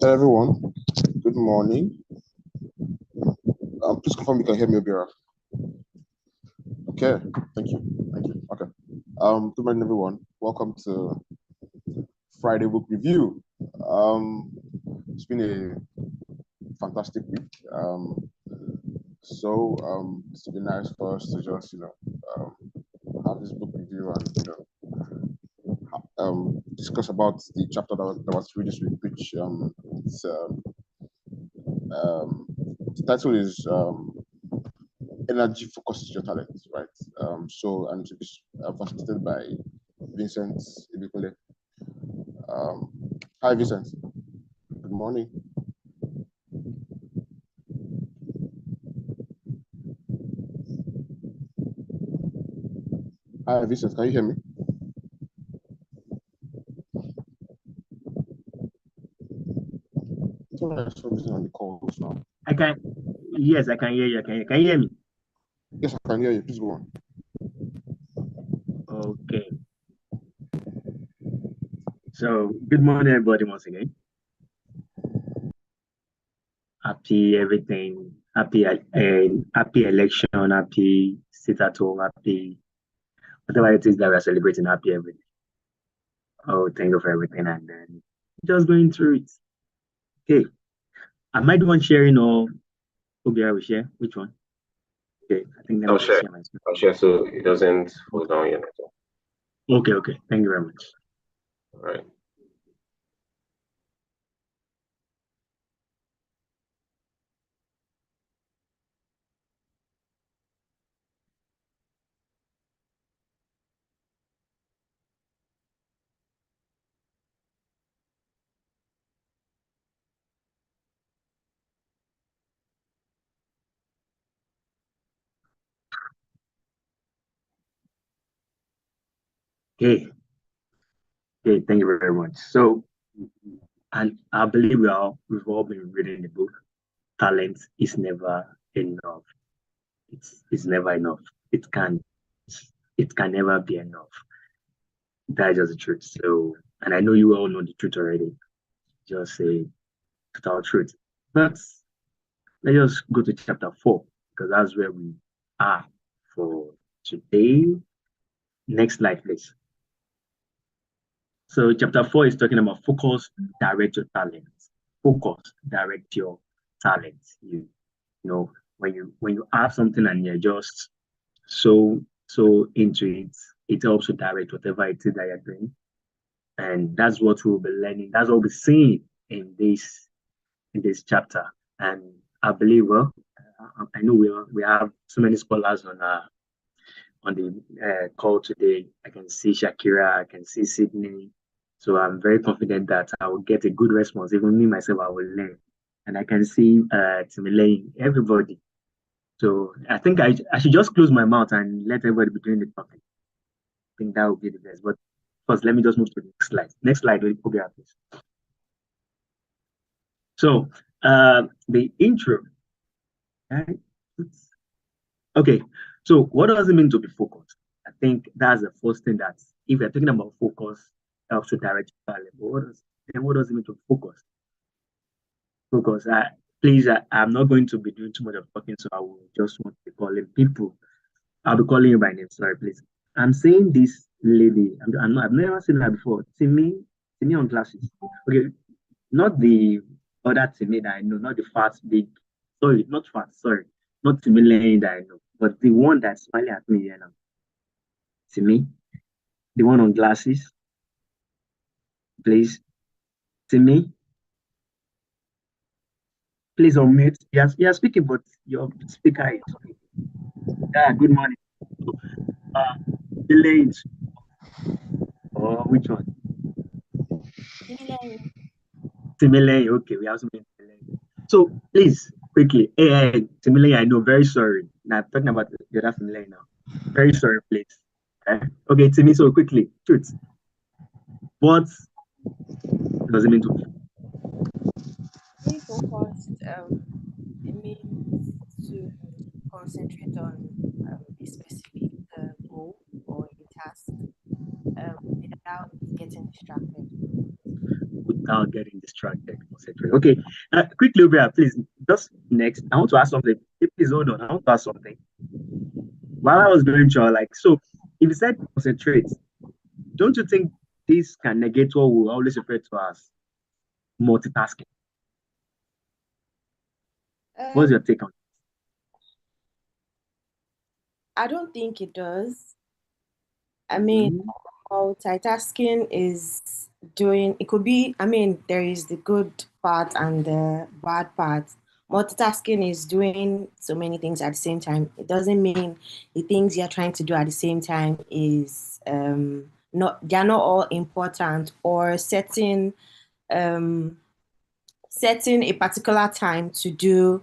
Hello everyone, good morning. Please confirm you can hear me, Obira. Okay, thank you. Okay. Good morning everyone. Welcome to Friday book review. It's been a fantastic week. It's been nice for us to just have this book review and discuss about the chapter that was read this week, which the title is Energy Focuses Your Talent, right? And to be facilitated by Vincent Ibikule. Hi, Vincent. Good morning. Hi, Vincent. Can you hear me? On the call now. I can. Yes, I can hear you. Can you hear me? Yes, I can hear you. Please go on. Okay. So, good morning, everybody, once again. Happy everything. Happy election. Happy sit at home. Happy whatever it is that we are celebrating. Happy everything. Oh, thank you for everything, and then just going through it. Okay. Am I the one sharing or Obia will share? Which one? Okay, I think I'll share. I'll share so it doesn't fall down yet. Okay. Thank you very much. All right. Okay, thank you very much. So, and I believe we've all been reading the book. Talent is never enough. It's never enough. It can never be enough. That's just the truth. So, and I know you all know the truth already. Just say total truth. But let's just go to chapter 4 because that's where we are for today. Next slide, please. So chapter 4 is talking about focus, direct your talents. Focus, direct your talents. You know, when you have something and you're just so into it, it helps to direct whatever it is that you're doing. And that's what we'll be learning. That's what we're seeing in this chapter. And I believe, well, I know we have so many scholars on the call today. I can see Shakira, I can see Sydney. So I'm very confident that I will get a good response. Even me myself, I will learn. And I can see Timilane, everybody. So I think I should just close my mouth and let everybody be doing the talking. I think that would be the best. But first, let me just move to the next slide. Next slide, okay, please. So the intro. Right? Okay. So what does it mean to be focused? I think that's the first thing that if you're talking about focus, helps to direct your talent. But what does it mean to focus? Focus. Please, I'm not going to be doing too much of talking, so I will just want to be calling people. I'll be calling you by name. Sorry, please. I'm saying this lady. I've never seen her before. Timmy on glasses. Okay, not the other Timmy that I know, not the fat big. Sorry, not fat. Sorry, not Timmy Lane that I know, but the one that's smiling at me here now. Timmy, the one on glasses. Please, Timmy. Please unmute. You're speaking, but your speaker is. Yeah, good morning. Delayed. Or which one? Timilane. Okay, we have something. So please, quickly. Hey, Timilane, I know. Very sorry. Now I'm talking about the other Timilane now. Very sorry, please. Okay, Timmy. So quickly, truth. What does it mean to? Being focused, it means to concentrate on a specific goal or a task without getting distracted. Without getting distracted. concentrate. Okay, quickly, Obia, please. Just next, I want to ask something. Please hold on. I want to ask something. While I was going through, like, so if you said concentrate, don't you think this can negate what we always refer to as multitasking? What's your take on it? I don't think it does. I mean, multitasking is doing, it could be, I mean, there is the good part and the bad part. Multitasking is doing so many things at the same time. It doesn't mean the things you're trying to do at the same time is they're not all important, or um setting a particular time to do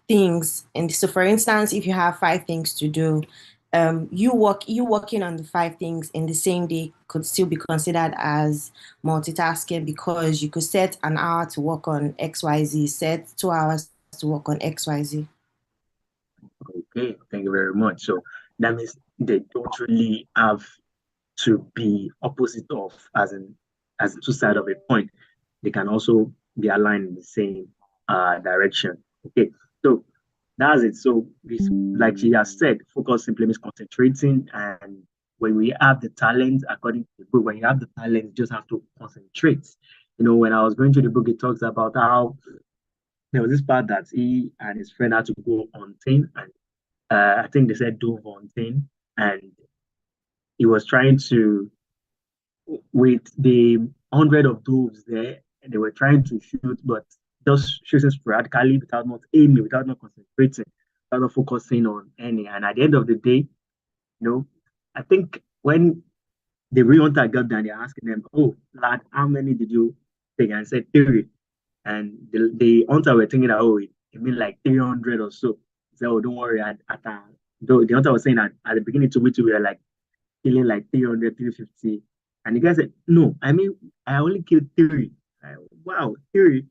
things. And so, for instance, if you have five things to do, you working on the five things in the same day could still be considered as multitasking, because you could set an hour to work on XYZ, set 2 hours to work on XYZ. Okay, thank you very much. So that means they don't really have to be opposite of, as two sides of a point. They can also be aligned in the same direction. Okay, so that's it. So like she has said, focus simply means concentrating. And when we have the talent, according to the book, when you have the talent, you just have to concentrate. You know, when I was going through the book, it talks about how there was this part that he and his friend had to go on 10, and I think they said dove on 10, and he was trying to, with the 100 of doves there, and they were trying to shoot, but just shooting sporadically without not aiming, without not concentrating, without not focusing on any. And at the end of the day, you know, I think when the real hunter got down, they're asking them, "Oh, lad, how many did you take?" And I said 3. And the hunter were thinking that, oh, it mean like 300 or so. So, oh, don't worry. The hunter was saying that at the beginning to me, we were like killing like 300, 350. And the guy said, no, I mean, I only killed 3. Wow, 3.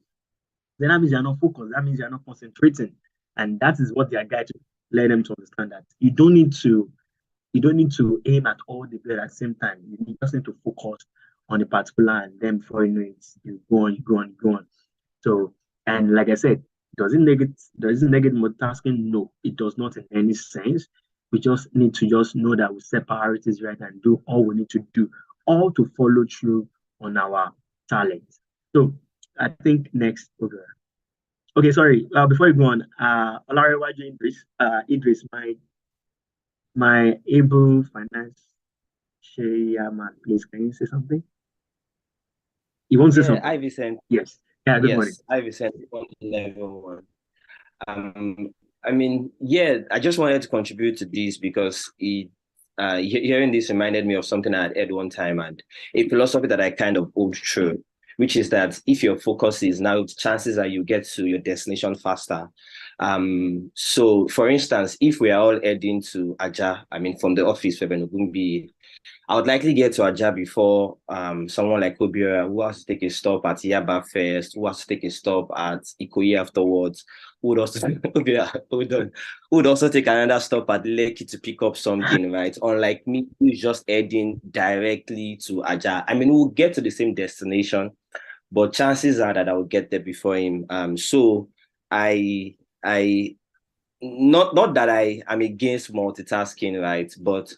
Then that means you're not focused. That means you're not concentrating. And that is what their guy to let them to understand, that you don't need to aim at all the birds at the same time. You just need to focus on a particular, and then before you know it, you go on, you go on, you go on. So, and like I said, does it negate multitasking? No, it does not in any sense. We just need to just know that we set priorities right and do all we need to do, all to follow through on our talents. So I think next, okay, sorry. Before you go on, Olariwaju Idris, my able finance chairman, please, can you say something? You want to say something? Hi, Vicent. Yes. Yeah, good morning. Hi, Vicent. Level 1. I mean, yeah, I just wanted to contribute to this because hearing this reminded me of something I had heard one time, and a philosophy that I kind of hold true, which is that if your focus is now, chances are you get to your destination faster. So, for instance, if we are all heading to Aja, I mean, from the office, I would likely get to Aja before someone like Obiora, who has to take a stop at Yaba first, who has to take a stop at Ikoyi afterwards, who would also take another stop at Lekki to pick up something, right? Unlike me, who is just heading directly to Aja. I mean, we'll get to the same destination, but chances are that I will get there before him. So I not that I am against multitasking, right? But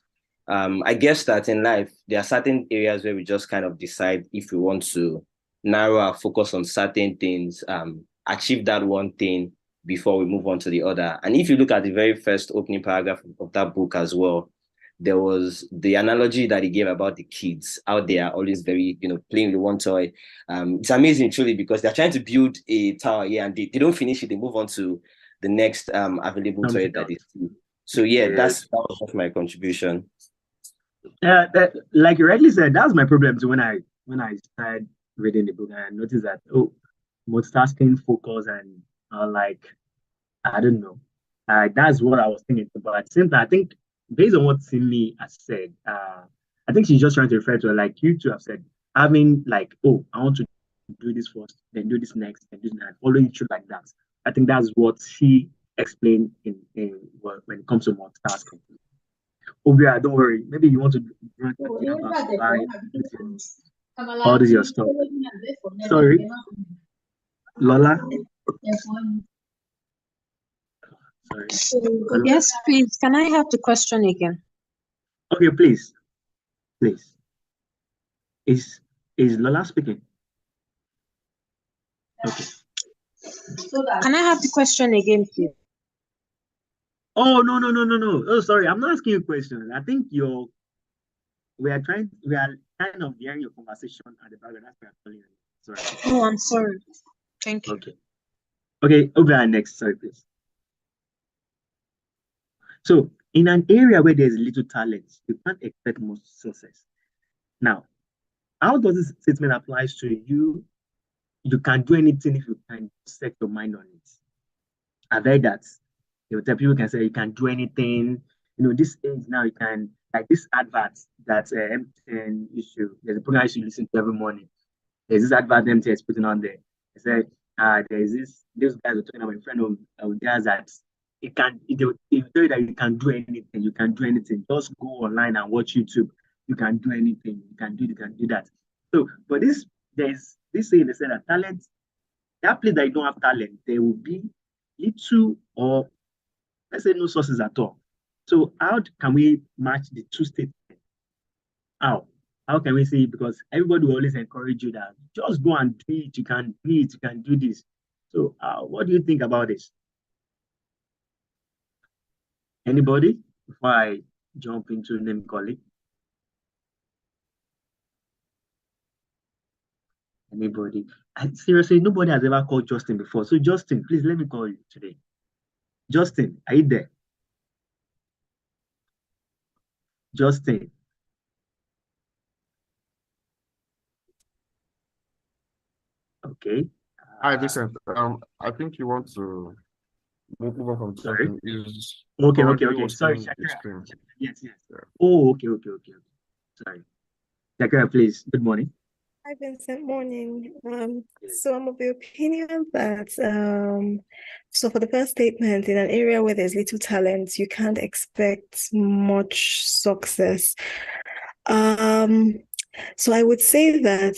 I guess that in life, there are certain areas where we just kind of decide if we want to narrow our focus on certain things, achieve that one thing before we move on to the other. And if you look at the very first opening paragraph of that book as well, there was the analogy that he gave about the kids out there, always very, playing with one toy. It's amazing, truly, because they're trying to build a tower here, and they don't finish it. They move on to the next available toy that they see. So yeah, that was my contribution. Yeah, like you rightly said, that's my problem too. When I started reading the book, and I noticed that multitasking, focus, and like, I don't know, that's what I was thinking. But at the same time, I think based on what Simi has said, I think she's just trying to refer to, like you two have said, having like, I want to do this first, then do this next, and do that, following through like that. I think that's what she explained in when it comes to multitasking. Obia, don't worry. Maybe you want to all this your stuff. Sorry. Lola? Sorry. Yes, please. Can I have the question again? Okay, please. Is Lola speaking? Okay. Can I have the question again, please? Oh, no. Oh, sorry. I'm not asking you a question. I think we are kind of hearing your conversation at the background. That's why I'm calling you. Sorry. Oh, I'm sorry. Thank you. Okay, over next. Sorry, please. So, in an area where there's little talent, you can't expect much success. Now, how does this statement apply to you? You can do anything if you can set your mind on it. I've heard that. People can say you can do anything. This age now you can, like this advert that MTN there's a program you should listen to every morning. There's this advert MTN is putting on there. They said, there's these guys are talking about a friend of theirs that it tell you that you can do anything. You can do anything. Just go online and watch YouTube. You can do anything. You can do that. So, but there's this saying, they said that talent, that place that you don't have talent, there will be little or let's say no sources at all. So how can we match the two statements? How can we say, because everybody will always encourage you that just go and do it, you can do it, you can do this. So what do you think about this? Anybody before I jump into name calling? Anybody? And seriously, nobody has ever called Justin before. So Justin, please let me call you today. Justin, are you there? Justin. Okay. Hi, Vincent. I think you want to move on from Sorry. Justin. Is Okay. Sorry, hosting the Shakira. stream. Yes. Yeah. Oh, okay. Sorry. Shakira, please. Good morning. Hi, Vincent. Morning. So I'm of the opinion that so for the first statement, in an area where there's little talent, you can't expect much success. So I would say that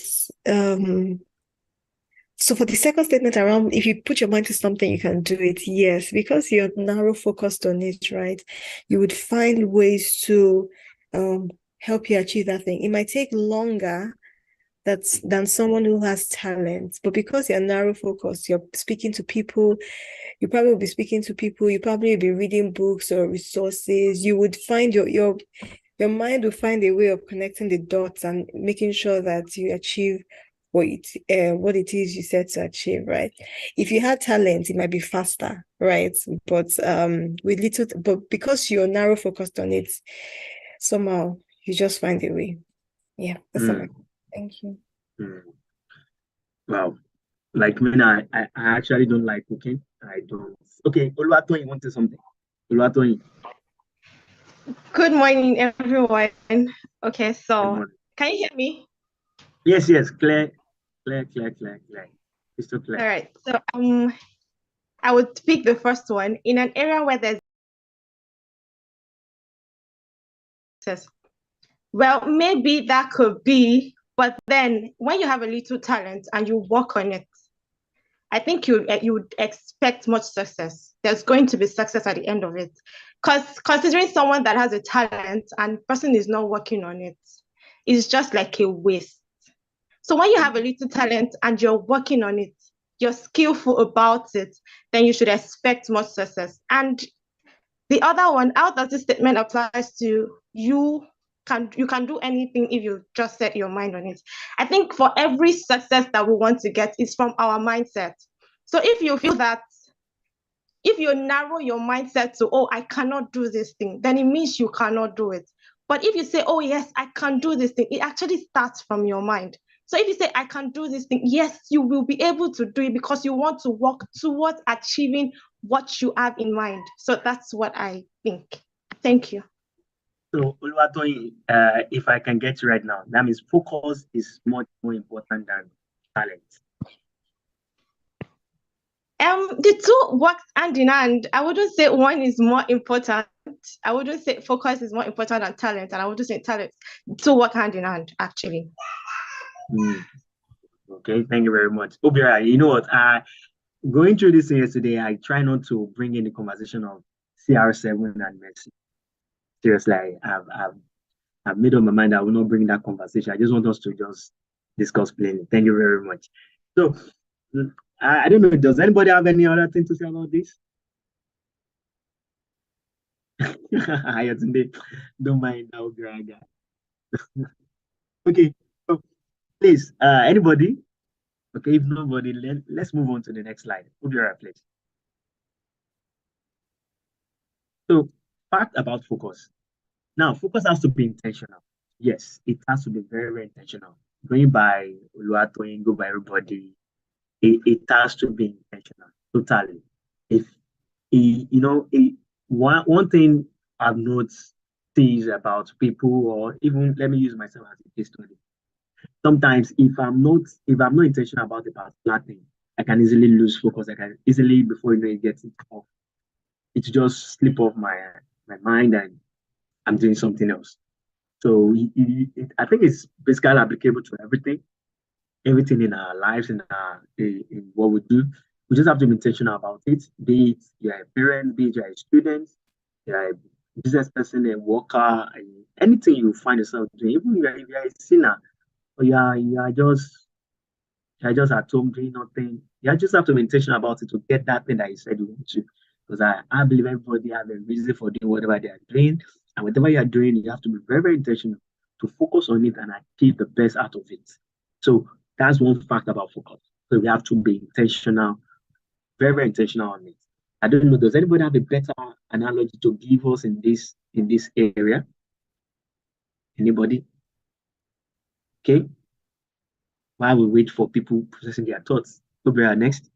so for the second statement around, if you put your mind to something, you can do it. Yes, because you're narrow focused on it, right? You would find ways to help you achieve that thing. It might take longer than someone who has talent, but because you're narrow focused, you're speaking to people. You probably will be speaking to people. You probably will be reading books or resources. You would find your mind will find a way of connecting the dots and making sure that you achieve what it is you set to achieve, right? If you had talent, it might be faster, right? But but because you're narrow focused on it, somehow you just find a way. Yeah, that's all. Thank you. Wow. Like me, I actually don't like cooking. I don't. Okay, Oluwatoyin, you want to say something? Oluwatoyin. Good morning, everyone. Okay, so can you hear me? Yes, clear. It's so clear. All right. So I would pick the first one. In an area where there's success. Well, maybe that could be, but then when you have a little talent and you work on it, I think you would expect much success. There's going to be success at the end of it. Because considering someone that has a talent and person is not working on it, it's just like a waste. So when you have a little talent and you're working on it, you're skillful about it, then you should expect much success. And the other one, how does this statement apply to you? You can do anything if you just set your mind on it. I think for every success that we want to get is from our mindset. So if you feel that, if you narrow your mindset to, oh, I cannot do this thing, then it means you cannot do it. But if you say, oh, yes, I can do this thing, it actually starts from your mind. So if you say, I can do this thing, yes, you will be able to do it because you want to work towards achieving what you have in mind. So that's what I think. Thank you. So, Oluwatoyin, if I can get you right now, that means focus is much more important than talent. The two work hand in hand. I wouldn't say one is more important. I wouldn't say focus is more important than talent, and I wouldn't say talent. Two work hand in hand, actually. Okay, thank you very much. Obira, you know what? Going through this yesterday, I try not to bring in the conversation of CR7 and Messi. Seriously, I've made up my mind I will not bring that conversation. I just want us to just discuss plainly. Thank you very much. So, I don't know, does anybody have any other thing to say about this? Don't mind now, Graga. Okay, so please, anybody? Okay, if nobody, let's move on to the next slide. Obira, please. So, fact about focus. Now, focus has to be intentional. Yes, it has to be very, very intentional. Going by Oluwatoyin, go by everybody, it has to be intentional, totally. If one thing I've noticed is about people, or even let me use myself as a case study. Sometimes if I'm not intentional about the particular thing, I can easily lose focus. I can easily, before you know it gets off, it just slip off my mind and I'm doing something else. So I think it's basically applicable to everything in our lives, in what we do. We just have to be intentional about it. Be it you're a parent, be it you're a student, you're a business person, a worker, anything you find yourself doing, even if you're a sinner, or you're just at home doing nothing. You just have to be intentional about it to get that thing that you said you want to. Because I believe everybody has a reason for doing whatever they are doing. And whatever you are doing, you have to be very, very intentional to focus on it and achieve the best out of it. So that's one fact about focus. So we have to be intentional, very, very intentional on it. I don't know, does anybody have a better analogy to give us in this area? Anybody? Okay. While we wait for people processing their thoughts. Obiora, next.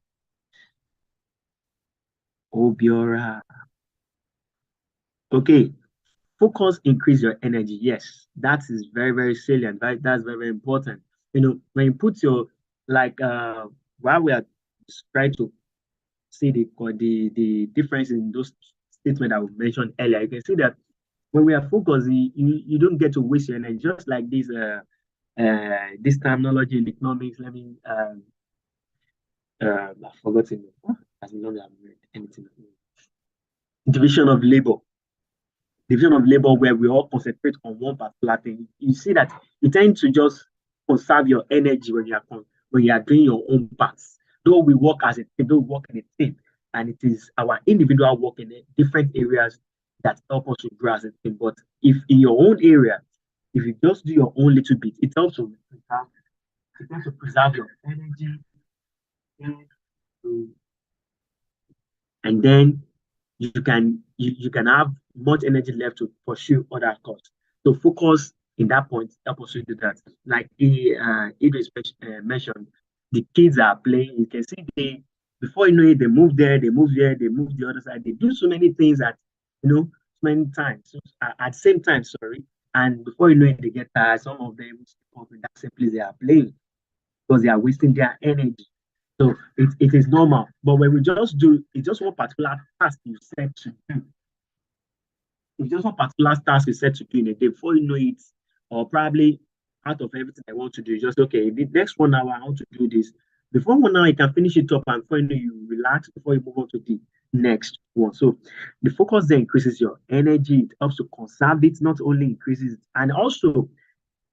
Obiora. Okay. Focus increase your energy. Yes, that is very, very salient. That's very, very important. When you put your, like, while we are trying to see the difference in those statements that we mentioned earlier, you can see that when we are focused, you don't get to waste your energy. Just like this terminology in economics. Let me I've forgotten it. As long as I've read anything. Division of labor. Division of labor where we all concentrate on one particular thing. You see that you tend to just conserve your energy when you are doing your own parts. Though we work as a team, though we work in a team, and it is our individual work in different areas that help us to grow as a team. But if in your own area, if you just do your own little bit, it helps to preserve your energy, and then you can have much energy left to pursue other courses. So focus in that point help us to do that. Like Idris mentioned, the kids are playing. You can see before you know it, they move there, they move there, they move the other side. They do so many things that so many times at the same time. Sorry, and before you know it, they get tired. Some of them stop in that same place they are playing because they are wasting their energy. So it is normal. But when we just do, it's just one particular task you set to do. It's just one particular task you set to do in a day. Before you know it, or probably out of everything I want to do, just okay, the next 1 hour I want to do this. Before 1 hour, you can finish it up, and before you know, you relax before you move on to the next one. So the focus then increases your energy. It helps to conserve it, not only increases it, and also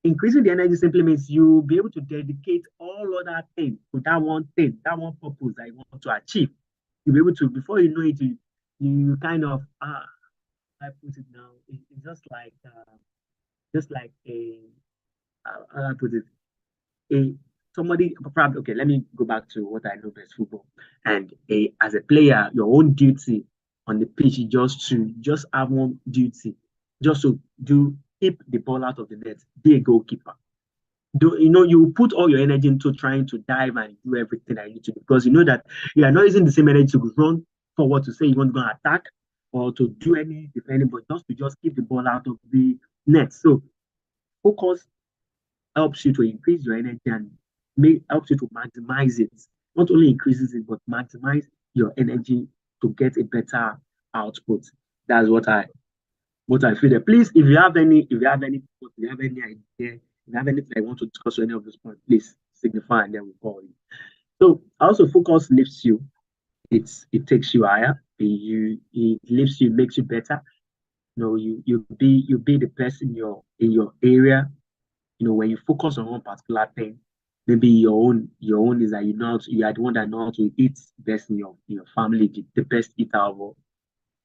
increasing the energy simply means you'll be able to dedicate all other things to that one thing, that one purpose that you want to achieve. You'll be able to, before you know it, you kind of, I put it now, it's just like I put it, somebody, probably, okay, let me go back to what I know best, football. And as a player, your own duty on the pitch is just have one duty, just to keep the ball out of the net, be a goalkeeper. You put all your energy into trying to dive and do everything that you need to do, because you know that you are not using the same energy to run forward to say you want to go and attack or to do any defending, but just keep the ball out of the net. So focus helps you to increase your energy and helps you to maximize it. Not only increases it, but maximize your energy to get a better output. That's what I feel that. Please, if you have any idea, if you have anything I want to discuss on any of those points, please signify and then we call you. So also focus lifts you. It takes you higher. It lifts you, makes you better. You be the best in your area. When you focus on one particular thing, maybe your own is that you are the one that know how to eat best in your family, the best eater of all.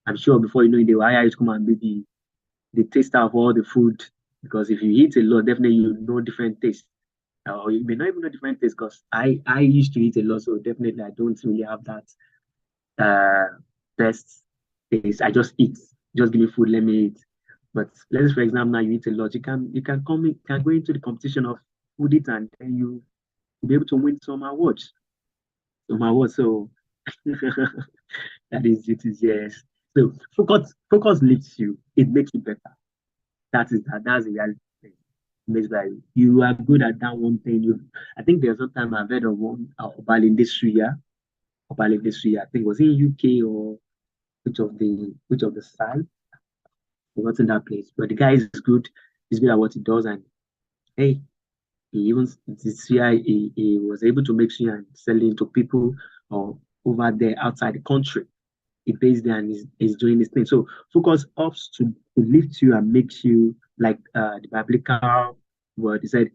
I'm sure before you know it, they will hire you to come and be the taster of all the food. Because if you eat a lot, definitely you know different tastes. Or you may not even know different tastes because I used to eat a lot, so definitely I don't really have that best taste. I just eat. Just give me food, let me eat. But let's for example now you eat a lot. You can go into the competition of food eat and then you will be able to win some awards. So that is it is yes. So focus lifts you, it makes you better. That's the reality. Makes like you are good at that one thing. I think there's one time I've heard of one Obal industry, yeah. Obal industry, I think was in UK or which of the side, forgotten that place. But the guy is good, he's good at what he does, and hey, he even this year he was able to make sure and sell it to people or over there outside the country. He pays there and he's doing this thing. So focus helps to lift you and makes you like the biblical word. He said,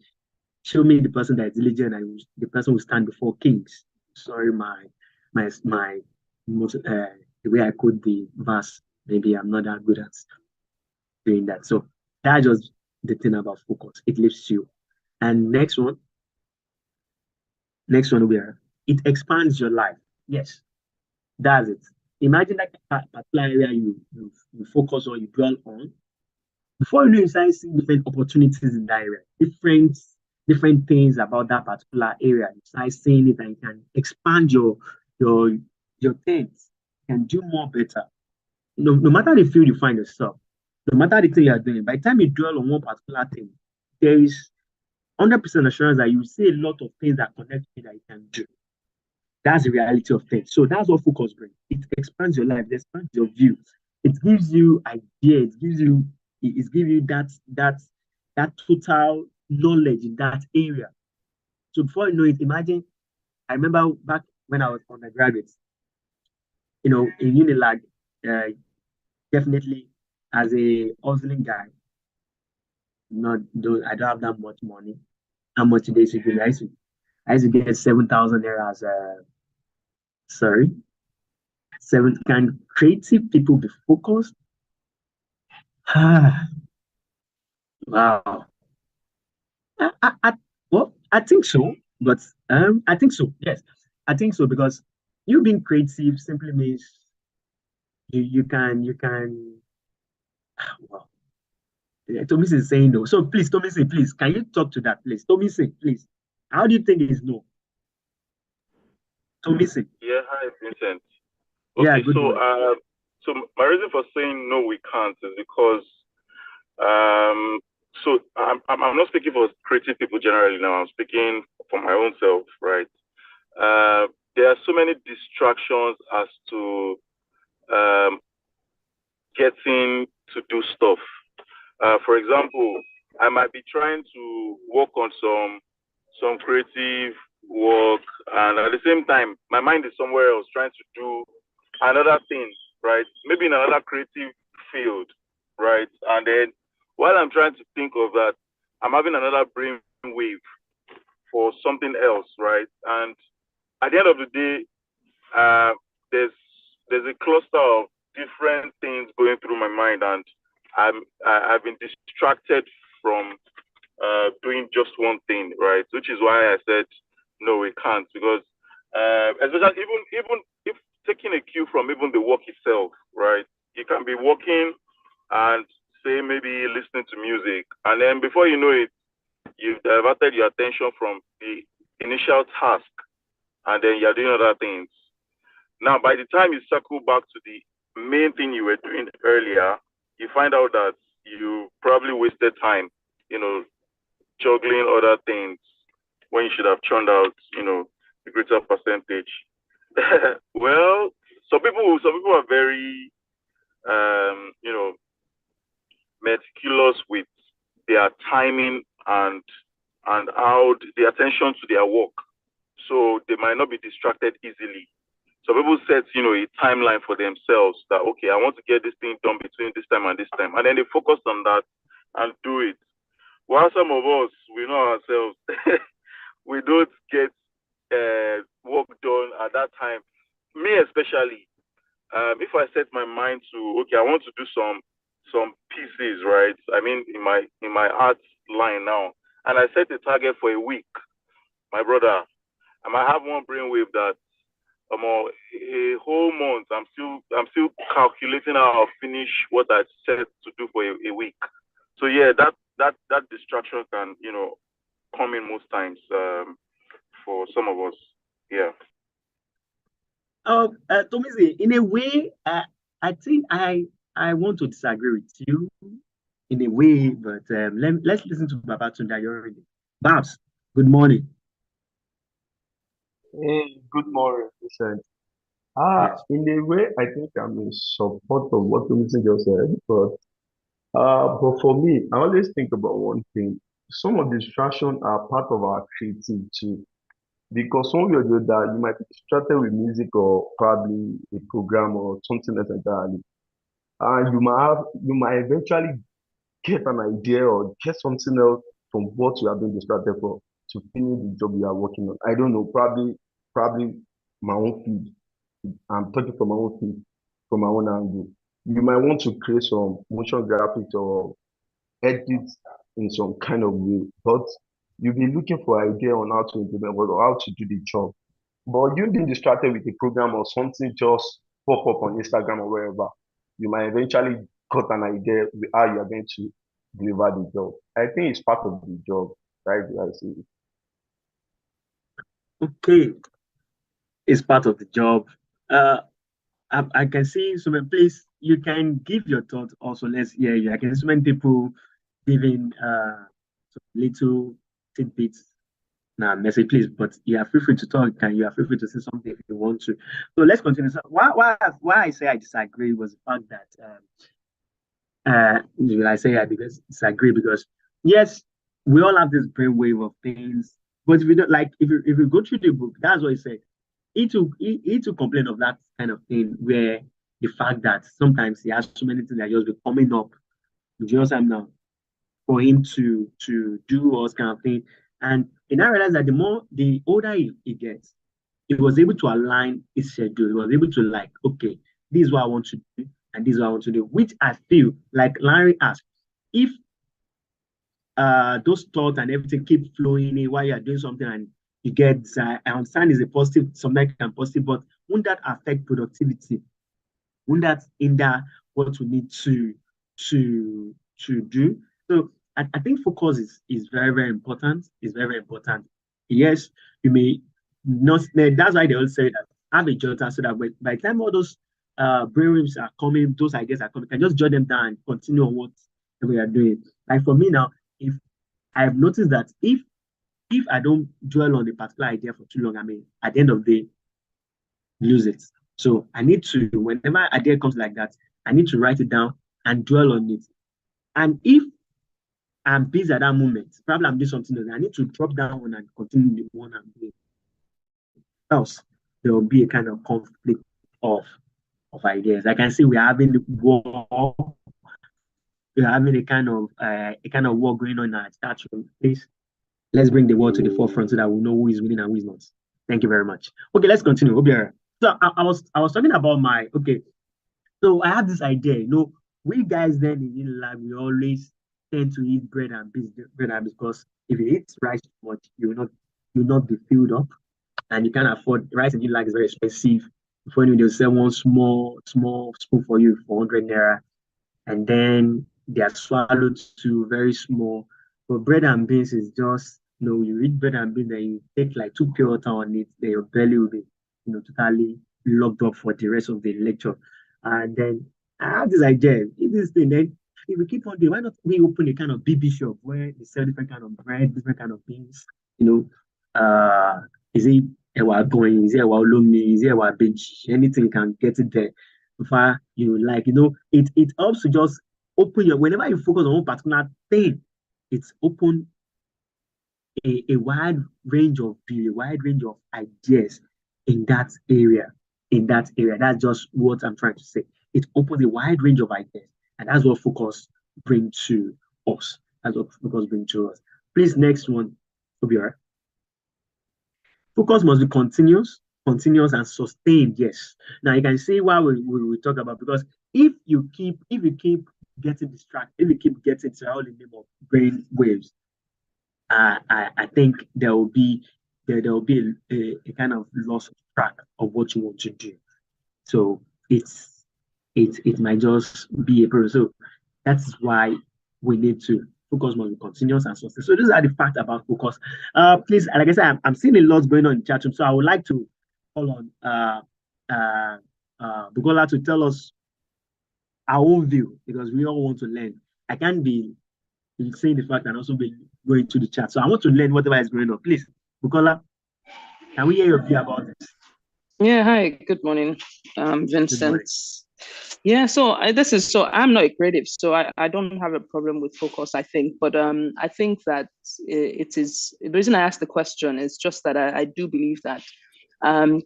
show me the person that is diligent and the person will stand before kings. Sorry, my most the way I quote the verse, maybe I'm not that good at doing that. So that's just the thing about focus. It lifts you. And next one where it expands your life. Yes, that's it. Imagine that particular area you focus on, you dwell on. Before you know, you start seeing different opportunities in that area, different things about that particular area. You start seeing it and you can expand your things, you can do more better. No matter the field you find yourself, no matter the thing you are doing, by the time you dwell on one particular thing, there is 100% assurance that you see a lot of things that connect you that you can do. That's the reality of things. So that's what focus brings. It expands your life, it expands your view. It gives you ideas, it gives you that total knowledge in that area. So before you know it, imagine, I remember back when I was undergraduate, in Unilag, definitely as a hustling guy, I don't have that much money. How much it is? I used to get 7,000 naira as sorry. Can creative people be focused? Wow. Well, I think so, but I think so. Yes, I think so because you being creative simply means you can. Well, yeah, Tomisi is saying no. So please, Tomisi, please, can you talk to that, please? Tomisi, please. How do you think it is no? Tomisi. Yeah, hi, Vincent. Yeah, Okay, good so morning. so my reason for saying no, we can't is because so I'm not speaking for creative people generally now. I'm speaking for my own self, right? There are so many distractions as to getting to do stuff. For example, I might be trying to work on some creative work, and at the same time, my mind is somewhere else trying to do another thing, right? Maybe in another creative field, right? And then while I'm trying to think of that, I'm having another brain wave for something else, right? And at the end of the day, there's a cluster of different things going through my mind, and I've been distracted from doing just one thing, right? Which is why I said no, we can't, because especially even if taking a cue from even the work itself, right? You can be working and say maybe listening to music, and then before you know it, you've diverted your attention from the initial task, and then you're doing other things. Now, by the time you circle back to the main thing you were doing earlier, you find out that you probably wasted time, juggling other things when you should have churned out, a greater percentage. Well, some people are very, meticulous with their timing and and how the attention to their work. So they might not be distracted easily. So people set, a timeline for themselves that, okay, I want to get this thing done between this time and this time. And then they focus on that and do it. While some of us, we know ourselves, we don't get work done at that time. Me especially, if I set my mind to, okay, I want to do some pieces, right? I mean, in my art line now, and I set a target for a week, my brother, I might have one brainwave that a whole month I'm still calculating how I'll finish what I set to do for a week. So yeah, that distraction can come in most times for some of us. Yeah. Tomizi, in a way, I think I want to disagree with you in a way, but let's listen to Babatunde already. Babs, good morning. Hey, good morning, Vincent. Yes. In a way, I think I'm in support of what Vincent just said, but for me, I always think about one thing. Some of the distraction are part of our creativity because one way or the other, you might be distracted with music or probably a program or something else entirely, and you might eventually get an idea or get something else from what you have been distracted for to finish the job you are working on. I don't know, probably my own field. I'm talking from my own field, from my own angle. You might want to create some motion graphics or edit in some kind of way, but you'll be looking for idea on how to implement or how to do the job. But you being distracted with a program or something just pop up on Instagram or wherever, you might eventually got an idea with how you are going to deliver the job. I think it's part of the job, right? I see. Okay, it's part of the job. Uh, I can see so many places you can give your thoughts also. Let's hear you. I can see so many people giving some little tidbits now message, please. But you are free to talk and you are free to say something if you want to. So let's continue. So why I say I disagree was the fact that I say I disagree because yes, we all have this brainwave of things, but if you don't like if you go through the book, that's what he said. He to complain of that kind of thing where the fact that sometimes he has so many things that just be coming up just now for him to do all this kind of thing. And I realized that the older he gets, he was able to align his schedule. He was able to like, okay, this is what I want to do, and this is what I want to do, which I feel like Larry asked, if those thoughts and everything keep flowing in while you're doing something and you get I understand is a positive, something can positive, but won't that affect productivity? Won't that hinder what we need to do? So I think focus is very, very important. It's very, very important. Yes, you may not that's why they all say that have a jotter so that by the time all those brainwaves are coming, those ideas are coming, you can just jot them down and continue on what we are doing. Like for me now, if I've noticed that if I don't dwell on a particular idea for too long, I mean, at the end of the day, lose it. So I need to, whenever idea comes like that, I need to write it down and dwell on it. And if I'm busy at that moment, probably I'm doing something else, I need to drop down one and continue the one I'm doing. Else, there will be a kind of conflict of ideas. I can see we're having war, we're having a kind of war going on in our chat room. Please, let's bring the war to the forefront so that we know who is winning and who is not. Thank you very much. Okay, let's continue. Obiara. So I was talking about so I have this idea, we guys then in Unilag, we always tend to eat bread and beans because if you eat rice too much, you'll not be filled up, and you can't afford rice in Unilag is very expensive. Before you they'll sell one small spoon for you for 100 naira, and then they are swallowed to very small. But bread and beans is just, you eat bread and beans, then you take like 2 pure water on it, then your belly will be, totally locked up for the rest of the lecture. And then I have this idea, this thing, then if we keep on doing, why not we open a kind of BB shop where they sell different kind of bread, different kind of beans, is it ewa going, is it ewa lomi, is it ewa bench, anything you can get it there. Far you like, it helps to just open whenever you focus on one particular thing, it's open a wide range of view, a wide range of ideas in that area. In that area, that's just what I'm trying to say. It opens a wide range of ideas, and that's what focus brings to us. That's what focus brings to us. Please, next one, Obiora. Focus must be continuous and sustained. Yes. Now you can see why we talk about, because if you keep getting distracted, if you keep getting all in the name of brain waves, I think there will be a kind of loss of track of what you want to do. So it might just be a problem. So that's why we need to focus must be continuous and sustained. So these are the facts about focus. Please, like I said, I'm seeing a lot going on in the chat room. So I would like to call on Bukola to tell us our own view, because we all want to learn. I can't be saying the fact and also be going to the chat. So I want to learn whatever is going on. Please, Bukola, can we hear your view about this? Yeah, hi, good morning, Vincent. Good morning. Yeah, so I'm not a creative, so I don't have a problem with focus, I think. But I think that it is, the reason I asked the question is just that I do believe that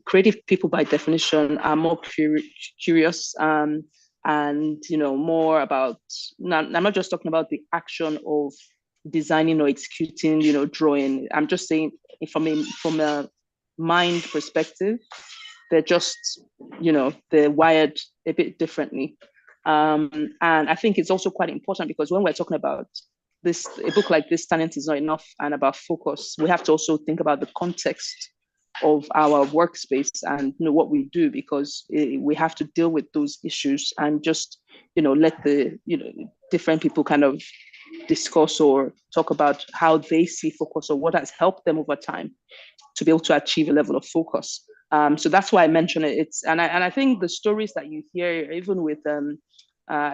creative people by definition are more curious and more about, I'm not just talking about the action of designing or executing, drawing. I'm just saying from a mind perspective, they're just, they're wired a bit differently. And I think it's also quite important, because when we're talking about this, a book like this, Talent is Not Enough, and about focus, we have to also think about the context of our workspace and what we do, because we have to deal with those issues and just, let the, different people kind of discuss or talk about how they see focus or what has helped them over time to be able to achieve a level of focus. So that's why I mention it. And I think the stories that you hear, even with the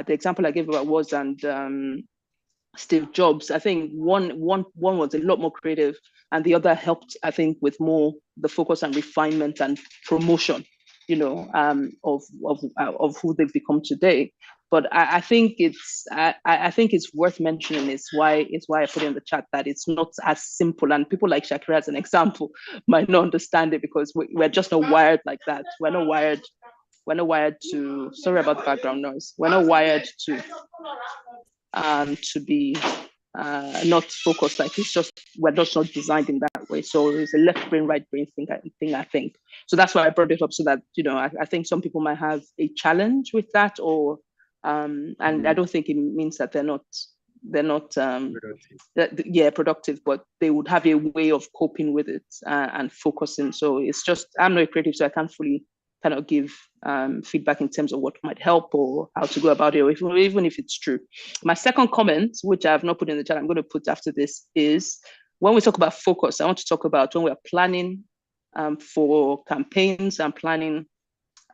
example I gave about Woz and Steve Jobs, I think one was a lot more creative, and the other helped, I think, with more the focus and refinement and promotion, of who they've become today. But I think it's worth mentioning. Is why I put in the chat that it's not as simple, and people like Shakira as an example might not understand it, because we're just not wired like that. We're not wired to. Sorry about the background noise. We're not wired to be not focused. Like it's just, we're just not designed in that way. So it's a left brain, right brain thing, I think. So that's why I brought it up, so that I think some people might have a challenge with that, or and I don't think it means that they're not productive, but they would have a way of coping with it and focusing. So it's just, I'm not a creative, so I can't fully kind of give feedback in terms of what might help or how to go about it, or even if it's true. My second comment, which I have not put in the chat, I'm going to put after this, is when we talk about focus, I want to talk about when we're planning for campaigns and planning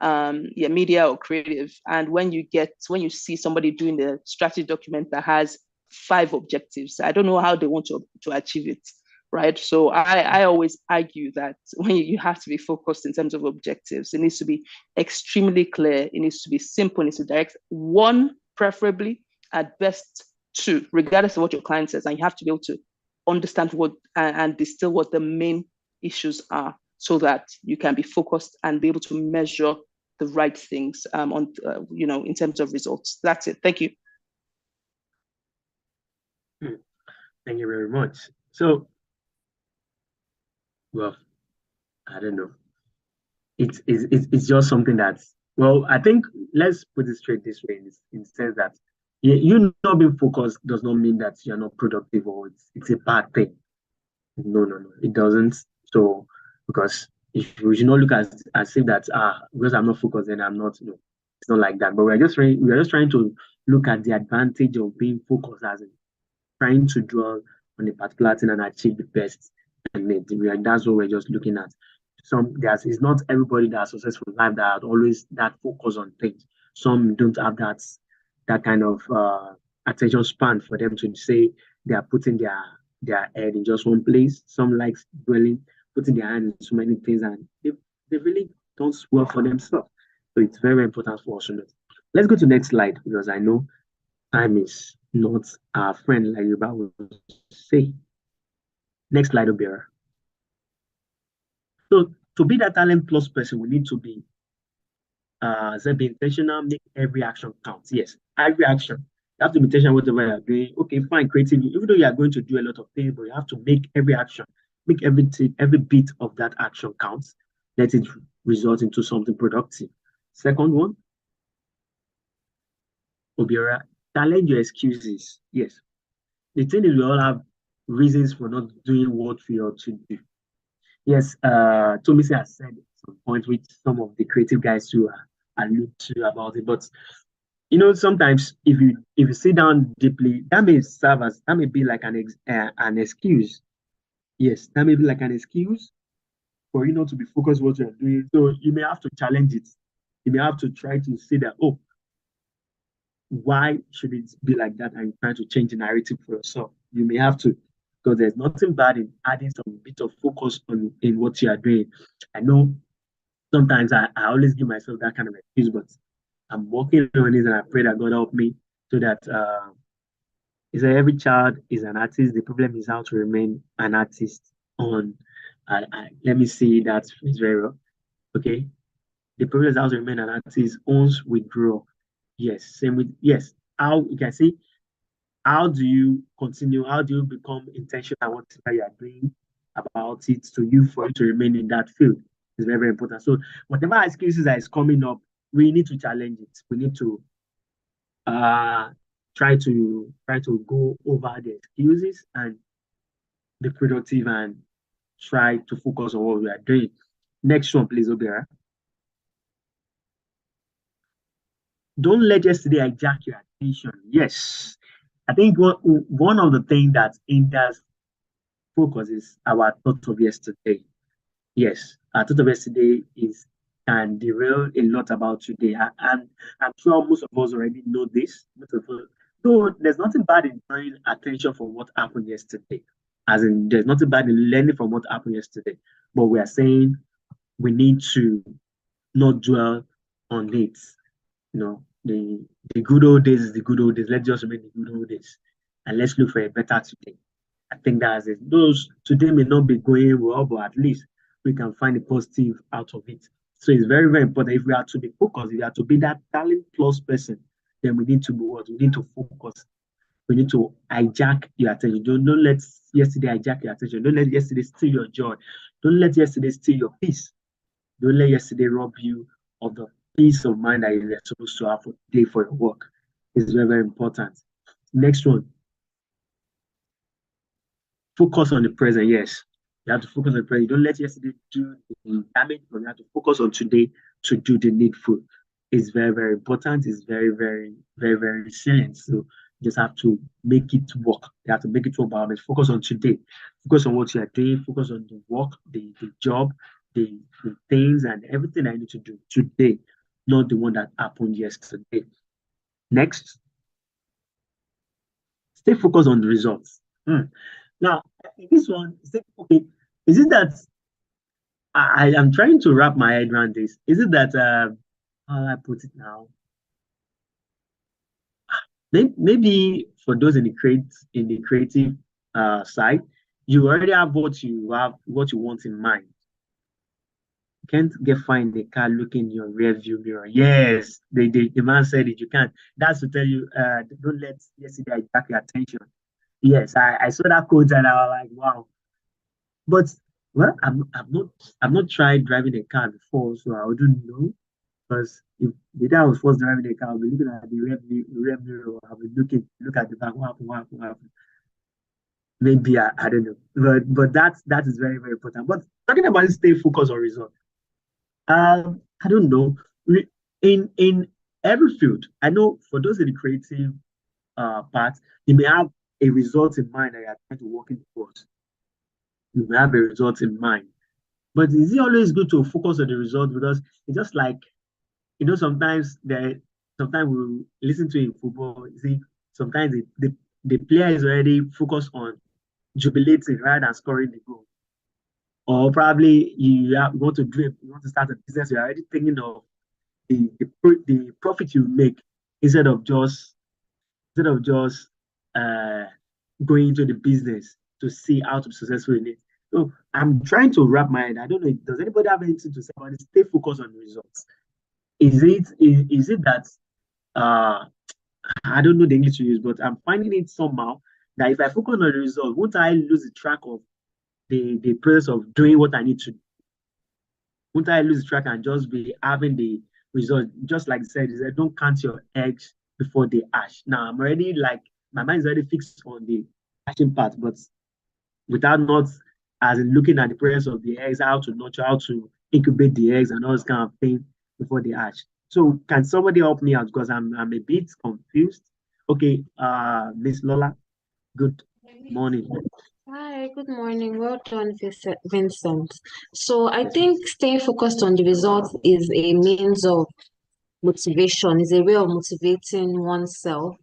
media or creative, and when you see somebody doing the strategy document that has 5 objectives, I don't know how they want to achieve it, right? So I always argue that when you have to be focused in terms of objectives, it needs to be extremely clear, it needs to be simple, it needs to direct 1, preferably at best 2, regardless of what your client says, and you have to be able to understand what and distill what the main issues are, so that you can be focused and be able to measure the right things in terms of results. That's it. Thank you. Thank you very much. So, well, I don't know. It's just something that's, well, I think let's put it straight this way, in the sense that you not being focused does not mean that you're not productive or it's a bad thing. No, it doesn't. So, because if we should not look at as if that because I'm not focused, then I'm not. No, it's not like that. But we're just trying to look at the advantage of being focused, as in trying to dwell on a particular thing and achieve the best. And that's what we're just looking at. It's not everybody that's successful in life that always that focus on things. Some don't have that kind of attention span for them to say they are putting their head in just one place. Some like dwelling, putting their hand in so many things, and they really don't work for themselves. So it's very, very important for us to know. Let's go to the next slide, because I know time is not our friend, like you would say. Next slide, Obiora. So to be that talent plus person, we need to be be intentional, make every action count. Yes, every action. You have to be intentional whatever you're doing. Okay, fine, creative. Even though you are going to do a lot of things, but you have to make every action, make everything, every bit of that action counts. Let it result into something productive. Second one, Obiora, challenge your excuses. Yes. The thing is we all have reasons for not doing what we ought to do. Yes, Tomisi has said at some point which some of the creative guys too allude to about it. But you know, sometimes if you sit down deeply, that may be like an excuse. Yes, that may be like an excuse for you not to be focused what you're doing. So you may have to challenge it. You may have to try to say that, oh, why should it be like that? And trying to change the narrative for yourself. You may have to, because there's nothing bad in adding some bit of focus in what you are doing. I know sometimes I always give myself that kind of excuse, but I'm working on it and I pray that God help me so that is that every child is an artist. The problem is how to remain an artist on let me see that is very well. Okay. The problem is how to remain an artist once we grow. Yes, same with yes. How you can see how do you continue? How do you become intentional whatever you are doing about it to you for you to remain in that field? It's very, very important. So whatever excuses that is coming up, we need to challenge it. We need to try to go over the excuses and be productive and try to focus on what we are doing. Next one, please, Obiora. Don't let yesterday hijack your attention. Yes. I think one of the things that hinders focus is our thought of yesterday. Yes, our thought of yesterday can derail a lot about today. And I'm sure most of us already know this. So there's nothing bad in drawing attention for what happened yesterday. As in, there's nothing bad in learning from what happened yesterday. But we are saying we need to not dwell on it. You know, the good old days is the good old days. Let's just remain the good old days. And let's look for a better today. I think that's it. Those today may not be going well, but at least we can find a positive out of it. So it's very, very important. If we are to be focused, if we are to be that talent plus person, then we need to be what? We need to focus. We need to hijack your attention. Don't let yesterday hijack your attention. Don't let yesterday steal your joy. Don't let yesterday steal your peace. Don't let yesterday rob you of the peace of mind that you're supposed to have for today for your work. It's very, very important. Next one. Focus on the present. Yes, you have to focus on the present. Don't let yesterday do the damage, but you have to focus on today to do the needful. It's very, very important. It's very, very, very, very resilient. So you just have to make it work. You have to make it work, but focus on today. Focus on what you are doing. Focus on the work, the job, the things and everything I need to do today, not the one that happened yesterday. Next, stay focused on the results. Now, this one, okay, is it that I am trying to wrap my head around this? Is it that, how do I put it now? Maybe for those in the creative side, you already have what you want in mind. You can't get fine in the car looking in your rear view mirror. Yes, the man said it. You can't. That's to tell you, don't let yesterday hijack your attention. Yes, I saw that quote and I was like, wow. But well, I've not tried driving a car before, so I wouldn't know. Because if the day I was first driving a car, I'll be looking at the rear mirror, I'll be look at the back, what happened. Maybe I don't know. But that is very, very important. But talking about stay focused on result. I don't know. In every field, I know for those in the creative part, you may have a result in mind that you are trying to work towards. You may have a result in mind. But is it always good to focus on the result? Because it's just like, you know, sometimes we listen to in football, you see, sometimes the player is already focused on jubilating rather than scoring the goal. Or probably you want to start a business, you're already thinking of the profit you make instead of just going into the business. to see how to be successful in it. So I'm trying to wrap my head. I don't know. Does anybody have anything to say about it? Stay focused on the results. Is it that I don't know the English to use, but I'm finding it somehow that if I focus on the result, won't I lose the track of the process of doing what I need to do? Won't I lose track and just be having the result? Just like I said, don't count your eggs before they hatch. Now I'm already like my mind is already fixed on the hatching part, but without not as in looking at the process of the eggs, how to nurture, how to incubate the eggs and all this kind of thing before they hatch. So can somebody help me out because I'm a bit confused? Okay, Miss Lola, good morning. Hi, good morning. Well done, Vincent. So I think staying focused on the results is a means of motivation, is a way of motivating oneself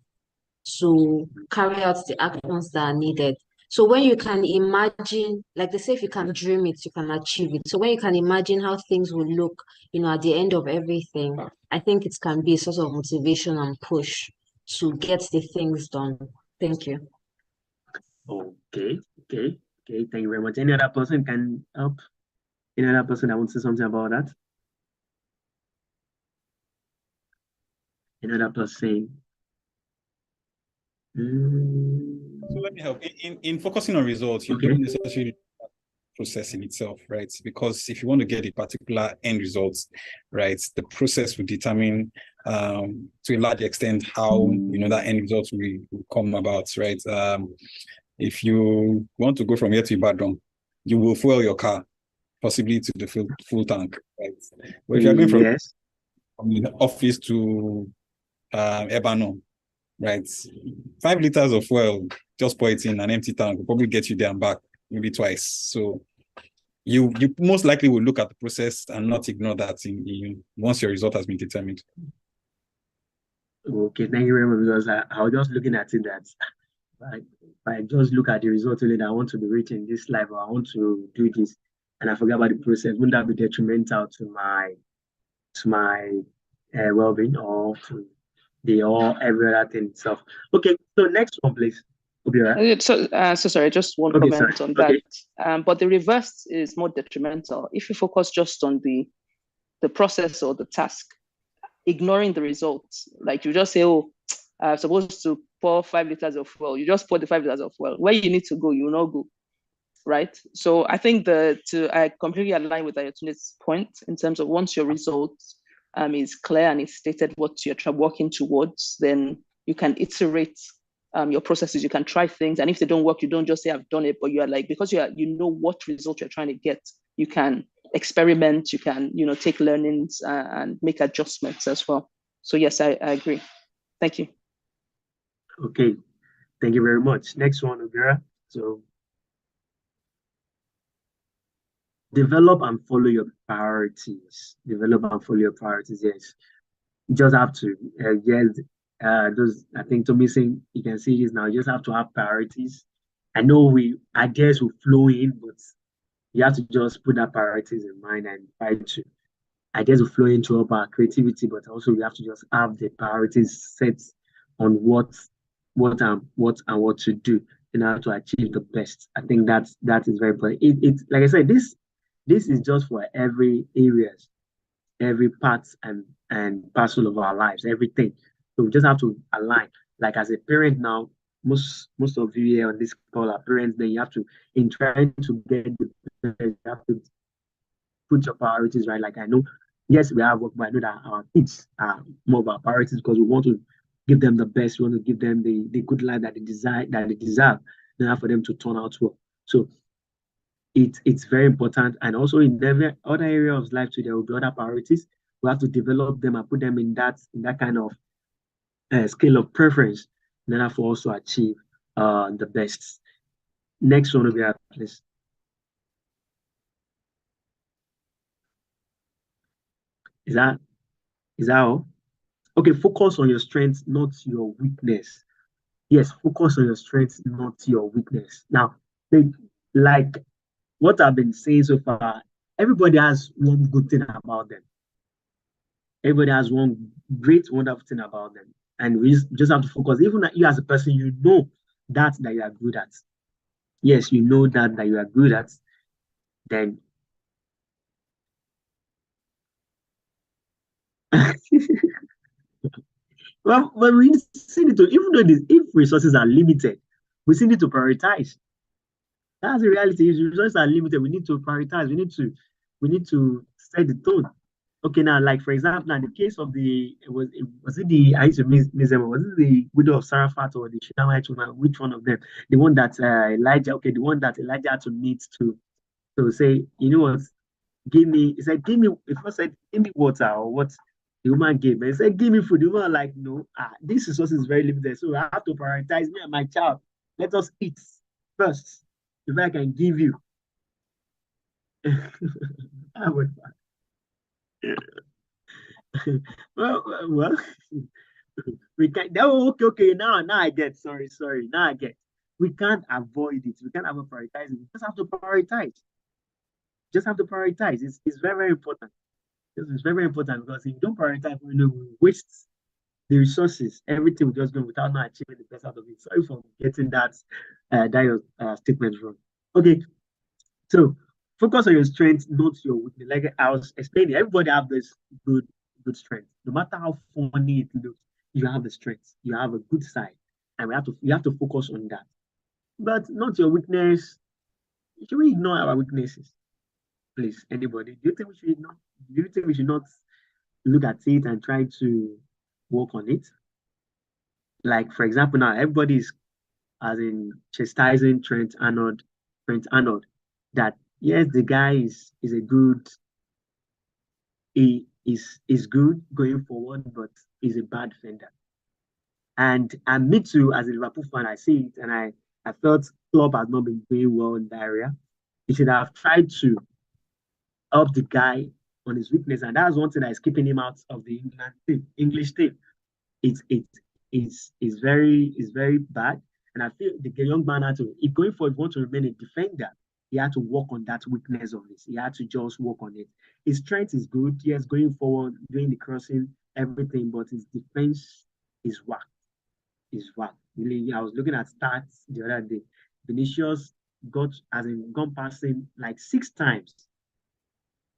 to carry out the actions that are needed. So when you can imagine, like they say, if you can dream it, you can achieve it. So when you can imagine how things will look, at the end of everything, I think it can be a sort of motivation and push to get the things done. Thank you. Okay. Thank you very much. Any other person can help? Any other person that wants to say something about that? Any other person? So let me help. In focusing on results, you don't necessarily process in itself, right? Because if you want to get a particular end result, right, the process will determine to a large extent how that end result will come about, right? If you want to go from here to Ibadan, you will fuel your car, possibly to the full tank, right? But if you're going from the office to Ebano, right, 5 liters of fuel, just pour it in an empty tank will probably get you there and back maybe twice. So you most likely will look at the process and not ignore that once your result has been determined. Okay, thank you very much. Because I was just looking at it that if I just look at the result only that I want to be rich in this life or I want to do this and I forget about the process, wouldn't that be detrimental to my well-being or to every other thing itself? Okay, so next one, please. So sorry, just one comment on that. But the reverse is more detrimental. If you focus just on the process or the task, ignoring the results, like you just say, oh, I'm supposed to pour 5 liters of fuel. You just pour the 5 liters of fuel. Where you need to go, you will not go, right? So I think I completely align with Ayotune's point in terms of once your results is clear and it's stated what you're working towards, then you can iterate your processes. You can try things, and if they don't work, you don't just say I've done it, but you are like, because you know what result you're trying to get, you can experiment, you can take learnings and make adjustments as well. So yes, I agree. Thank you. Okay, thank you very much. Next one, Ogura. So develop and follow your priorities. Yes, you just have to those, I think Tommy saying you can see this now. You just have to have priorities. I know ideas will flow in, but you have to just put that priorities in mind and try to ideas will flow into our creativity, but also we have to just have the priorities set on what to do in order to achieve the best. I think that is very important. It's like I said, this is just for every areas, every part and parcel of our lives, everything. So we just have to align. Like as a parent now, most of you here on this call are parents. Then you have to, in trying to get the best, you have to put your priorities right. Like I know, yes, we have work, but I know that our kids are more of our priorities because we want to give them the best. We want to give them the good life that they deserve, in order for them to turn out well. So it's very important. And also in every other area of life too, there will be other priorities. We have to develop them and put them in that kind of scale of preference in order for us to achieve the best. Next one will be please. Is that all? Okay, focus on your strengths, not your weakness. Yes, focus on your strengths, not your weakness. Now, like what I've been saying so far, everybody has one good thing about them. Everybody has one great, wonderful thing about them. And we just have to focus. Even you as a person, you know that you are good at. yes, you know that you are good at, then well, but we still need to, even though if resources are limited, we still need to prioritize. That's the reality. If resources are limited, we need to prioritize. We need to set the tone. Okay, now, like for example, now in the case of was it the I used to miss them, was it the widow of Sarafat or the Shunammite woman? Which one of them? The one that Elijah, okay, the one that Elijah had to meet to say, you know what, give me, he said, give me, if I said, give me water or what the woman gave me. He said, give me food. The woman like, no, this resource is very limited. So I have to prioritize me and my child. Let us eat first. If I can give you. I would well, we can okay. Now I get sorry. Now I get we can't avoid it. We can't have a prioritize it. We just have to prioritize. Just have to prioritize. It's very, very important. It's very, very important because if you don't prioritize, we waste the resources, everything will just go without not achieving the best out of it. Sorry for getting that statement wrong. Okay, so focus on your strengths, not your weakness. Like I was explaining, everybody have this good strength. No matter how funny it looks, you have the strength. You have a good side, and you have to focus on that. But not your weakness. Should we ignore our weaknesses? Please, anybody? Do you think we should ignore? Do you think we should not look at it and try to work on it? Like, for example, now everybody's as in chastising Trent Arnold, that yes, the guy is a good, he is good going forward, but he's a bad defender. And me too, as a Liverpool fan, I see it, and I felt Klopp has not been doing well in that area. He should have tried to help the guy on his weakness, and that's one thing that is keeping him out of the English team. It's very bad. And I feel the young man had to, if going forward, want to remain a defender, he had to work on that weakness of his. He had to just work on it. His strength is good, yes, going forward, doing the crossing, everything, but his defense is whack. Really, I was looking at stats the other day. Vinicius gone past him like 6 times.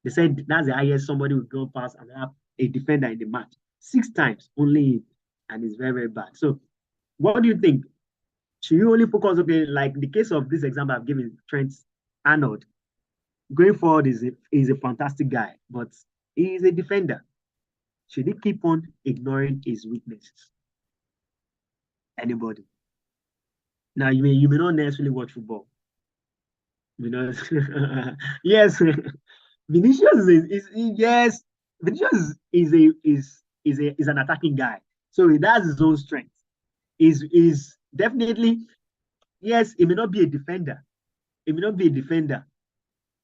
They said that's the highest somebody would go past and have a defender in the match. 6 times only, and it's very, very bad. So, what do you think? Should you only focus, okay, like the case of this example I've given, Trent Arnold, going forward is a fantastic guy, but he is a defender. Should he keep on ignoring his weaknesses? Anybody? Now, you may not necessarily watch football. You know, yes, Vinicius is an attacking guy, so he has his own strength. Is definitely, yes, he may not be a defender.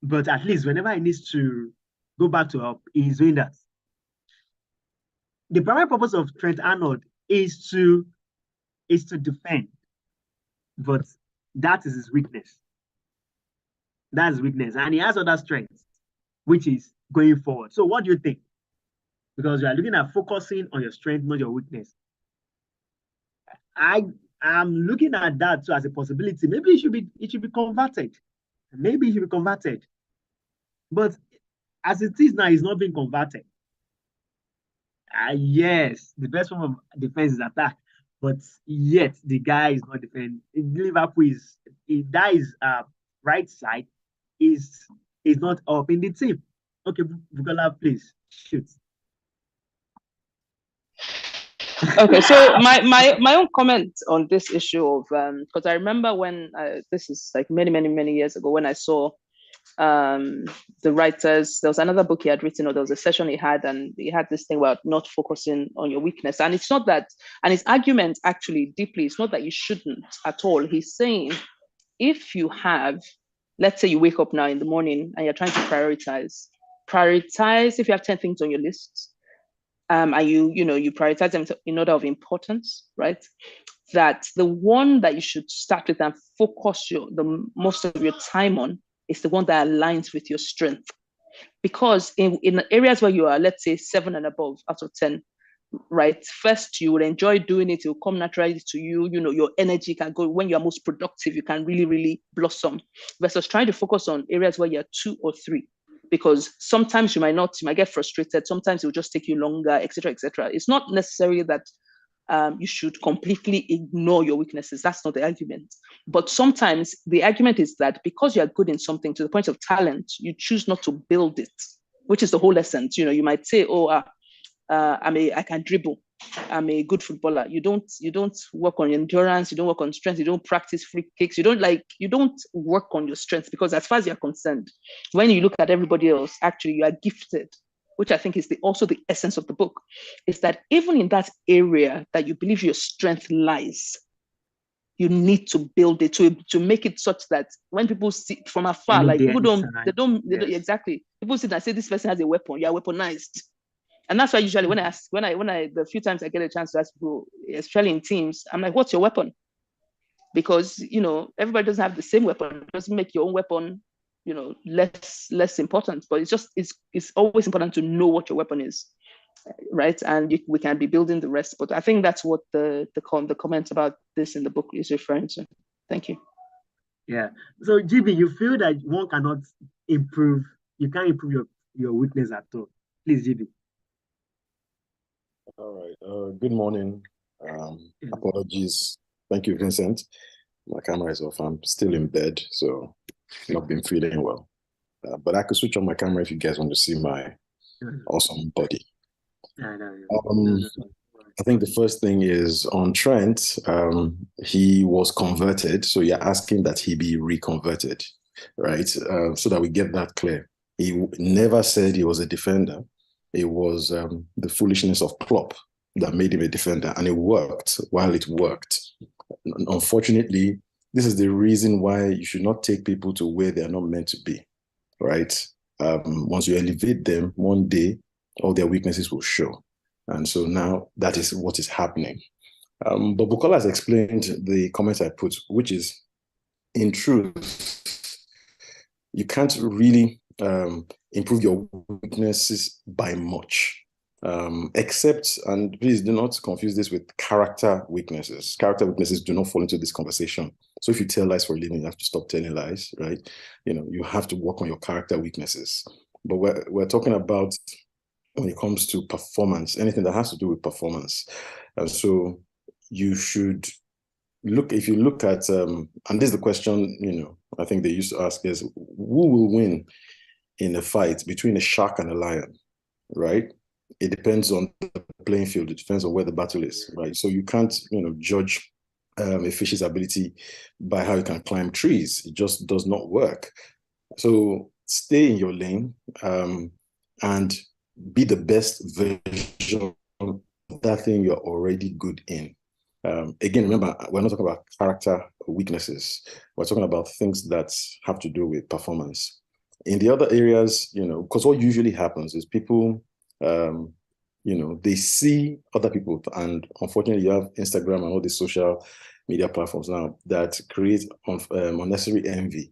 But at least whenever he needs to go back to help, he's doing that. The primary purpose of Trent Arnold is to defend, but that is his weakness. That's his weakness, and he has other strengths, which is going forward. So what do you think? Because you are looking at focusing on your strength, not your weakness. I'm looking at that too as a possibility. Maybe it should be converted. But as it is now, it's not being converted. Yes, the best form of defense is attack, but yet the guy is not defending. Liverpool that is right side is not up in the team. Okay, Bukola, please shoot. Okay, so my own comment on this issue of because I remember when this is like many years ago when I saw the writers, there was another book he had written, or there was a session he had, and he had this thing about not focusing on your weakness. And it's not that, and his argument actually deeply, it's not that you shouldn't at all. He's saying if you have, let's say you wake up now in the morning and you're trying to prioritize if you have 10 things on your list, and you prioritize them in order of importance, right? That the one that you should start with and focus the most of your time on is the one that aligns with your strength. Because in areas where you are, let's say 7 and above out of 10, right? First, you would enjoy doing it. It will come naturally to you. You know, your energy can go when you're most productive. You can really, really blossom versus trying to focus on areas where you're 2 or 3. Because sometimes you might get frustrated. Sometimes it will just take you longer, etc., etc. It's not necessarily that you should completely ignore your weaknesses. That's not the argument. But sometimes the argument is that because you are good in something to the point of talent, you choose not to build it, which is the whole essence. You know, you might say, "Oh, I can dribble. I'm a good footballer." You don't work on endurance. You don't work on strength. You don't practice free kicks. You don't work on your strengths, because as far as you're concerned, when you look at everybody else, actually you are gifted, which I think is also the essence of the book, is that even in that area that you believe your strength lies, you need to build it to make it such that when people see from afar, like people don't exactly, people see and say this person has a weapon, you are weaponized. And that's why usually when the few times I get a chance to ask people, especially in teams, I'm like, what's your weapon? Because, you know, everybody doesn't have the same weapon. It doesn't make your own weapon, you know, less important. But it's always important to know what your weapon is, right? And we can be building the rest. But I think that's what the comment about this in the book is referring to. Thank you. Yeah. So GB, you feel that one cannot improve, you can't improve your weakness at all. Please, GB. All right. Good morning. Apologies. Thank you, Vincent. My camera is off. I'm still in bed, so not been feeling well. But I could switch on my camera if you guys want to see my awesome body. I think the first thing is on Trent. He was converted, so you're asking that he be reconverted, right? So that we get that clear. He never said he was a defender. It was the foolishness of Klopp that made him a defender, and it worked while it worked. Unfortunately, this is the reason why you should not take people to where they are not meant to be, right? Once you elevate them, one day, all their weaknesses will show. And so now that is what is happening. But Bukola has explained the comments I put, which is, in truth, you can't really improve your weaknesses by much, except, and please do not confuse this with character weaknesses. Character weaknesses do not fall into this conversation. So if you tell lies for a living, you have to stop telling lies, right? You know, you have to work on your character weaknesses. But we're talking about when it comes to performance, anything that has to do with performance. And so you should look, if you look at, and this is the question, you know, I think they used to ask is, who will win in a fight between a shark and a lion, right? It depends on the playing field. It depends on where the battle is, right? So you can't, you know, judge a fish's ability by how it can climb trees. It just does not work. So stay in your lane and be the best version of that thing you're already good in. Again, remember, we're not talking about character weaknesses. We're talking about things that have to do with performance. In the other areas, you know, because what usually happens is people, you know, they see other people, and unfortunately, you have Instagram and all these social media platforms now that create unnecessary envy,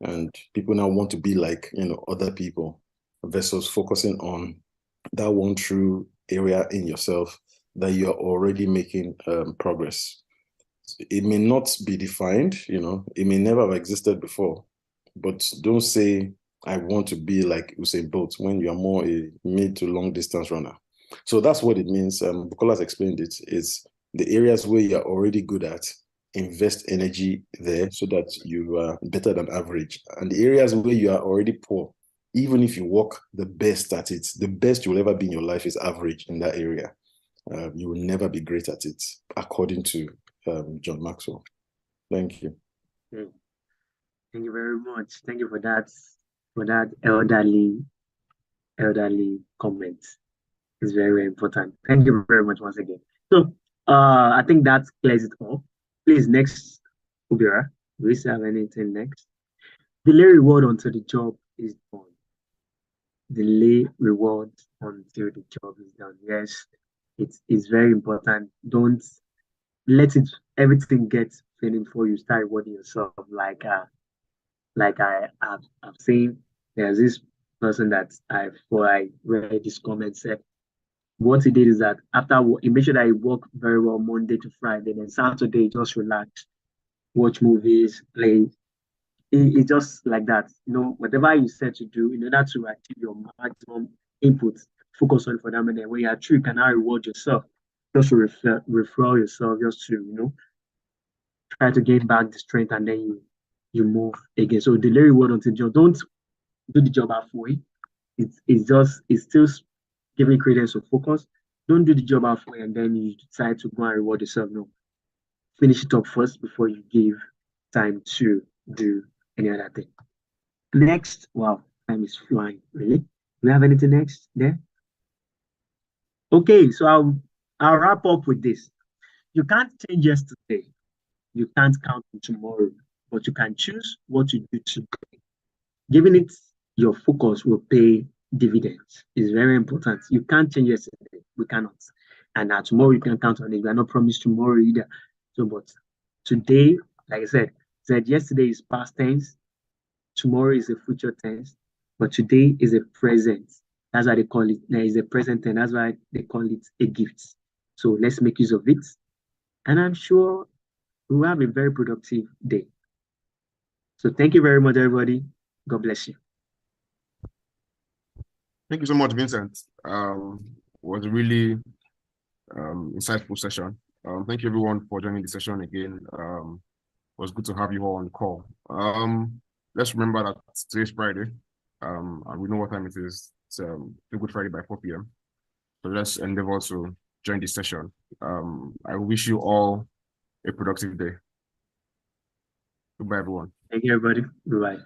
and people now want to be like, you know, other people, versus focusing on that one true area in yourself that you're already making progress. It may not be defined, you know, it may never have existed before, but don't say, I want to be like Usain Bolt when you are more a mid to long distance runner. So that's what it means. Bukola has explained it. It's the areas where you're already good at, invest energy there so that you are better than average. And the areas where you are already poor, even if you work the best at it, the best you'll ever be in your life is average in that area. You will never be great at it, according to John Maxwell. Thank you. Thank you very much. Thank you for that elderly comment. It's very, very important. Thank you very much once again. So I think that clears it all. Please, next, Ubira, do we have anything next? Delay reward until the job is done. Delay reward until the job is done. Yes, it's very important. Don't let everything get finished before you start rewarding yourself. Like I've seen, there's this person that I read this comment said, what he did is that after he made sure that he worked very well Monday to Friday, then Saturday just relax, watch movies, play. It's just like that. Whatever you set to do in order to achieve your maximum input, focus on it for that minute. When you're true, you can now reward yourself. Just to refuel yourself, just to try to gain back the strength, and then you move again. So delay reward until job. Don't do the job halfway. It's still giving credence to focus. Don't do the job halfway and then you decide to go and reward yourself. No, finish it up first before you give time to do any other thing. Next, wow, time is flying. Really? Do we have anything next there? Okay, so I'll wrap up with this. You can't change yesterday. You can't count on tomorrow, but you can choose what to do today. Giving it your focus will pay dividends. It's very important. You can't change yesterday. We cannot. And tomorrow you can count on it. We are not promised tomorrow either. So, but today, like I said yesterday is past tense. Tomorrow is a future tense. But today is a present. That's why they call it. There is a present tense. That's why they call it a gift. So let's make use of it. And I'm sure we'll have a very productive day. So thank you very much, everybody. God bless you. Thank you so much, Vincent. Was a really insightful session. Thank you everyone for joining the session again. It was good to have you all on the call. Let's remember that today's Friday, and we know what time it is. It's a Good Friday by 4 p.m. So let's endeavor to join this session. I wish you all a productive day. Goodbye, everyone. Thank you, everybody. Goodbye.